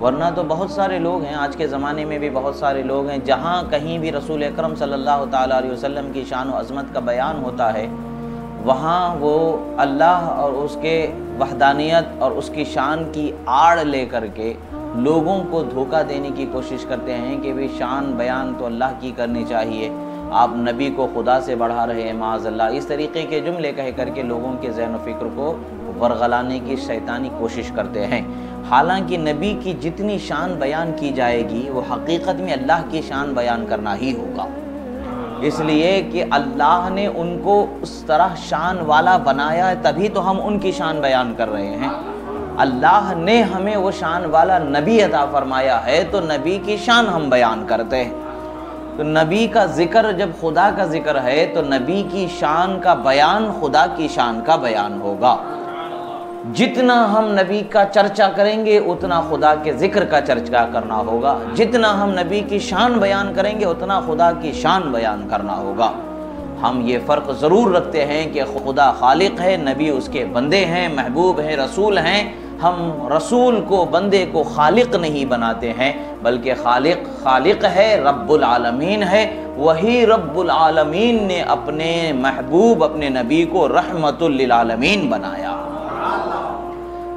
ورنہ تو بہت سارے لوگ ہیں، آج کے زمانے میں بھی بہت سارے لوگ ہیں، جہاں کہیں بھی رسول اکرم صلی اللہ تعالیٰ علیہ وسلم کی شان و عظمت کا بیان ہوتا ہے، وہاں وہ اللہ اور اس کے وحدانیت اور اس کی شان کی آڑ لے کر کے لوگوں کو دھوکہ دینے کی کوشش کرتے ہیں کہ بھی شان بیان تو اللہ کی کرنی چاہیے، آپ نبی کو خدا سے بڑھا رہے ہیں معاذ اللہ، اس طریقے کے جملے کہہ کر کے لوگوں کے ذہن و فکر کو ورغلانے کی شیطانی کوشش کرتے ہیں۔ حالانکہ نبی کی جتنی شان بیان کی جائے گی وہ حقیقت میں اللہ کی شان بیان کرنا ہی ہوگا، اس لیے کہ اللہ نے ان کو اس طرح شان والا بنایا ہے، تبھی تو ہم ان کی شان بیان کر رہے ہیں۔ اللہ نے ہمیں وہ شان والا نبی عطا فرمایا ہے تو نبی کی شان ہم بیان کرتے ہیں۔ تو نبی کا ذکر جب خدا کا ذکر ہے تو نبی کی شان کا بیان خدا کی شان کا بیان ہوگا۔ جتنا ہم نبی کا چرچا کریں گے اتنا خدا کے ذکر کا چرچا کرنا ہوگا، جتنا ہم نبی کی شان بیان کریں گے اتنا خدا کی شان بیان کرنا ہوگا۔ ہم یہ فرق ضرور رکھتے ہیں کہ خدا خالق ہے، نبی اس کے بندے ہیں، محبوب ہیں، رسول ہیں۔ ہم رسول کو، بندے کو خالق نہیں بناتے ہیں، بلکہ خالق ہے، رب العالمین ہے۔ وہی رب العالمین نے اپنے محبوب، اپنے نبی کو رحمت للعالمین بنایا۔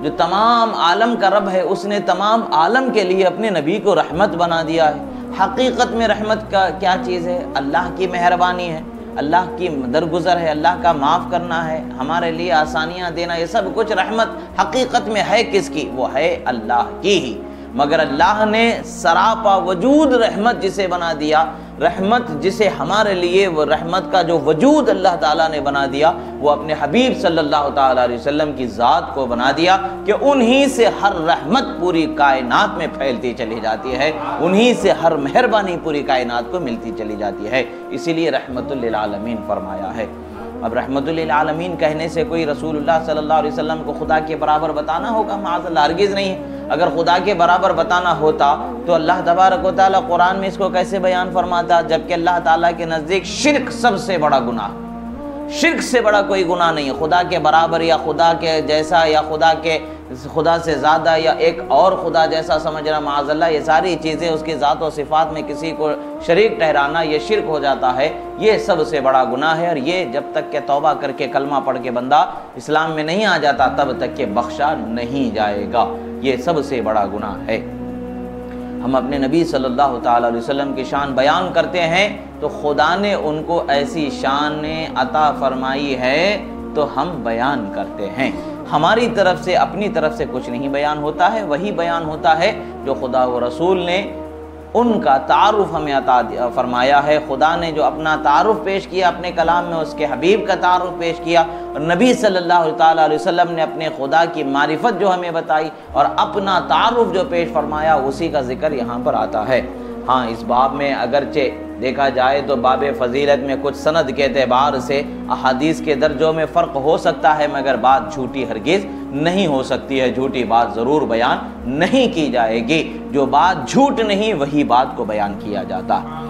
جو تمام عالم کا رب ہے اس نے تمام عالم کے لیے اپنے نبی کو رحمت بنا دیا ہے۔ حقیقت میں رحمت کا کیا چیز ہے؟ اللہ کی مہربانی ہے، اللہ کی درگزر ہے، اللہ کا معاف کرنا ہے، ہمارے لیے آسانیاں دینا، یہ سب کچھ رحمت حقیقت میں ہے کس کی؟ وہ ہے اللہ کی ہی۔ مگر اللہ نے سراپا وجود رحمت جسے بنا دیا، رحمت جسے ہمارے لیے وہ رحمت کا جو وجود اللہ تعالیٰ نے بنا دیا وہ اپنے حبیب صلی اللہ تعالیٰ علیہ وسلم کی ذات کو بنا دیا کہ انہی سے ہر رحمت پوری کائنات میں پھیلتی چلی جاتی ہے، انہی سے ہر مہربانی پوری کائنات کو ملتی چلی جاتی ہے، اسی لیے رحمت للعالمین فرمایا ہے۔ اب رحمت للعالمین کہنے سے کوئی رسول اللہ صلی اللہ علیہ وسلم کو خدا کے برابر بتانا ہوگا؟ معاذ اللہ، ہرگز نہیں ہے۔ اگر خدا کے برابر بتانا ہوتا تو اللہ تبارک و تعالیٰ قرآن میں اس کو کیسے بیان فرماتا؟ جبکہ اللہ تعالیٰ کے نزدیک شرک سب سے بڑا گناہ، شرک سے بڑا کوئی گناہ نہیں ہے۔ خدا کے برابر یا خدا کے جیسا یا خدا سے زیادہ یا ایک اور خدا جیسا سمجھنا، معاذ اللہ، یہ ساری چیزیں اس کی ذات و صفات میں کسی کو شریک ٹھہرانا یہ شرک ہو جاتا ہے، یہ سب سے بڑا گناہ ہے۔ اور یہ جب تک کہ توبہ کر کے کلمہ پڑھ کے بندہ اسلام میں نہیں آ جاتا تب تک کہ بخشا نہیں جائے گا، یہ سب سے بڑا گناہ ہے۔ ہم اپنے نبی صلی اللہ تعالیٰ علیہ وسلم کی شان بیان کرتے ہیں تو خدا نے ان کو ایسی شان عطا فرمائی ہے تو ہم بیان کرتے ہیں۔ ہماری طرف سے، اپنی طرف سے کچھ نہیں بیان ہوتا ہے، وہی بیان ہوتا ہے جو خدا و رسول نے ان کا تعارف ہمیں عطا فرمایا ہے۔ خدا نے جو اپنا تعارف پیش کیا اپنے کلام میں، اس کے حبیب کا تعارف پیش کیا، اور نبی صلی اللہ تعالیٰ علیہ وسلم نے اپنے خدا کی معرفت جو ہمیں بتائی اور اپنا تعارف جو پیش فرمایا، اسی کا ذکر یہاں پر آتا ہے۔ ہاں، اس باب میں اگرچہ دیکھا جائے تو باب فضیلت میں کچھ سند کے اعتبار سے احادیث کے درجوں میں فرق ہو سکتا ہے، مگر بات جھوٹی ہرگز نہیں ہو سکتی ہے، جھوٹی بات ضرور بیان نہیں کی جائے گی۔ جو بات جھوٹ نہیں وہی بات کو بیان کیا جاتا ہے۔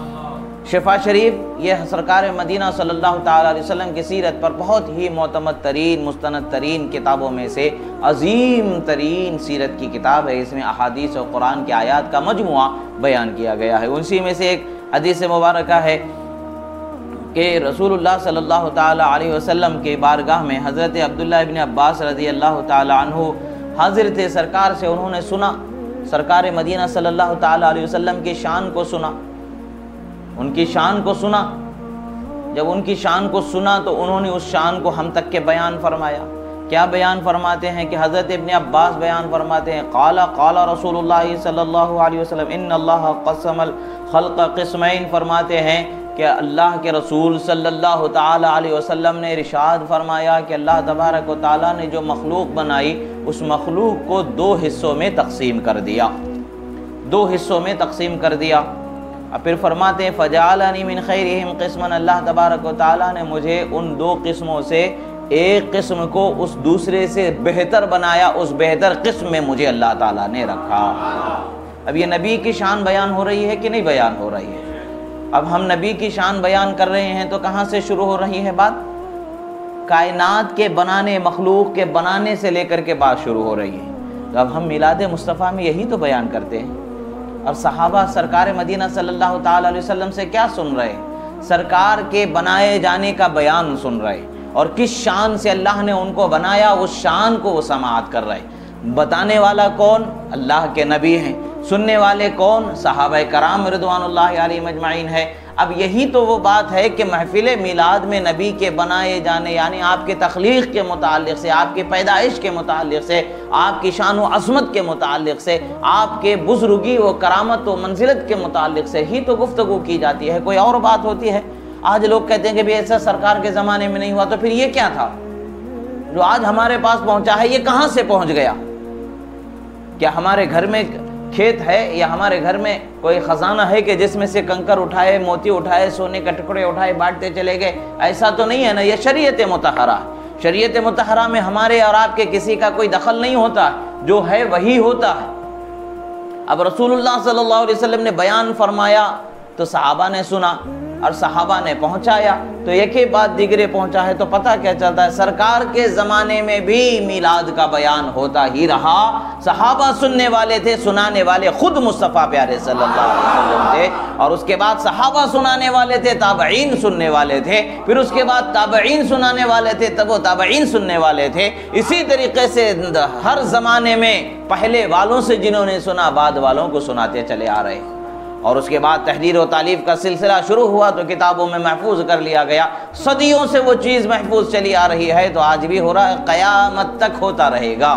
شفا شریف یہ سرکار مدینہ صلی اللہ تعالیٰ علیہ وسلم کی سیرت پر بہت ہی معتمد ترین، مستند ترین کتابوں میں سے عظیم ترین سیرت کی کتاب ہے۔ اس میں احادیث اور قرآن کی آیات کا مجموعہ بیان کیا گیا ہے۔ اسی میں سے ایک حدیث مبارکہ ہے کہ رسول اللہ صلی اللہ تعالیٰ علیہ وسلم کے بارگاہ میں حضرت عبداللہ ابن عباس رضی اللہ تعالیٰ عنہ حاضر تھے سرکار سے، انہوں نے سنا، سرکار مدینہ صلی اللہ تعالیٰ علیہ وسلم کی شان کو سنا، ان کی شان کو سنا۔ جب ان کی شان کو سنا تو انہوں نے اس شان کو ہم تک کے بیان فرمایا۔ کیا بیان فرماتے ہیں کہ حضرت ابن عباس بیان فرماتے ہیں، قال رسول اللہ صلی اللہ علیہ وسلم ان اللہ قسم الخلق قسمین، فرماتے ہیں کہ اللہ کے رسول صلی اللہ تعالیٰ علیہ وسلم نے ارشاد فرمایا کہ اللہ تبارک و تعالیٰ نے جو مخلوق بنائی اس مخلوق کو دو حصوں میں تقسیم کر دیا، دو حصوں میں تقسیم کر دیا۔ اور پھر فرماتے ہیں فجعلنی من خیرہم قسما، اللہ تبارک و تعالیٰ نے مجھے ان دو قسموں سے ایک قسم کو اس دوسرے سے بہتر بنایا، اس بہتر قسم میں مجھے اللہ تعالیٰ نے رکھا۔ اب یہ نبی کی شان بیان ہو رہی ہے کہ نہیں بیان ہو رہی ہے؟ اب ہم نبی کی شان بیان کر رہے ہیں تو کہاں سے شروع ہو رہی ہے بات؟ کائنات کے بنانے، مخلوق کے بنانے سے لے کر کے بات شروع ہو رہی ہے۔ تو اب ہم میلاد مصطفیٰ میں یہی تو بیان کرتے ہیں، اور صحابہ سرکار مدینہ صلی اللہ تعالیٰ علیہ وسلم سے کیا سن رہے ہیں؟ سرکار کے بنائے جانے کا بیان سن رہے، اور کس شان سے اللہ نے ان کو بنایا اس شان کو وہ سماعت کر رہے۔ بتانے والا کون؟ اللہ کے نبی ہیں۔ سننے والے کون؟ صحابہ کرام رضوان اللہ علیہم اجمعین ہے۔ اب یہی تو وہ بات ہے کہ محفل میلاد میں نبی کے بنائے جانے، یعنی آپ کے تخلیق کے متعلق سے، آپ کی پیدائش کے متعلق سے، آپ کی شان و عظمت کے متعلق سے، آپ کے بزرگی و کرامت و منزلت کے متعلق سے ہی تو گفتگو کی جاتی ہے، کوئی اور بات ہوتی ہے؟ آج لوگ کہتے ہیں کہ بھی ایسا سرکار کے زمانے میں نہیں ہوا، تو پھر یہ کیا تھا جو آج ہمارے پاس پہنچا ہے؟ یہ کہاں سے پہنچ گیا؟ کیا ہمارے گھر میں کھیت ہے یا ہمارے گھر میں کوئی خزانہ ہے کہ جس میں سے کنکر اٹھائے، موتی اٹھائے، سونے کے ٹکڑے اٹھائے بانٹتے چلے گئے؟ ایسا تو نہیں ہے نا۔ یہ شریعت مطہرہ، شریعت مطہرہ میں ہمارے اور آپ کے کسی کا کوئی دخل نہیں ہوتا، جو ہے وہی ہوتا ہے۔ اب رسول اللہ صلی اللہ علیہ وسلم نے بیان فرمایا تو صحابہ نے سنا اور صحابہ نے پہنچایا، تو ایک ہی بات دیگرے پہنچا ہے، تو پتہ کیا چلتا ہے؟ سرکار کے زمانے میں بھی میلاد کا بیان ہوتا ہی رہا۔ صحابہ سننے والے تھے، سنانے والے خود مصطفیٰ پیارے صلی اللہ علیہ وسلم تھے، اور اس کے بعد صحابہ سنانے والے تھے، تابعین سننے والے تھے، پھر اس کے بعد تابعین سنانے والے تھے، تب وہ تابعین سننے والے تھے۔ اسی طریقے سے ہر زمانے میں پہلے والوں سے جنہوں نے سنا، بعد والوں کو سناتے چلے آ رہے، اور اس کے بعد تحریر و تالیف کا سلسلہ شروع ہوا تو کتابوں میں محفوظ کر لیا گیا۔ صدیوں سے وہ چیز محفوظ چلی آ رہی ہے، تو آج بھی ہو رہا ہے، قیامت تک ہوتا رہے گا۔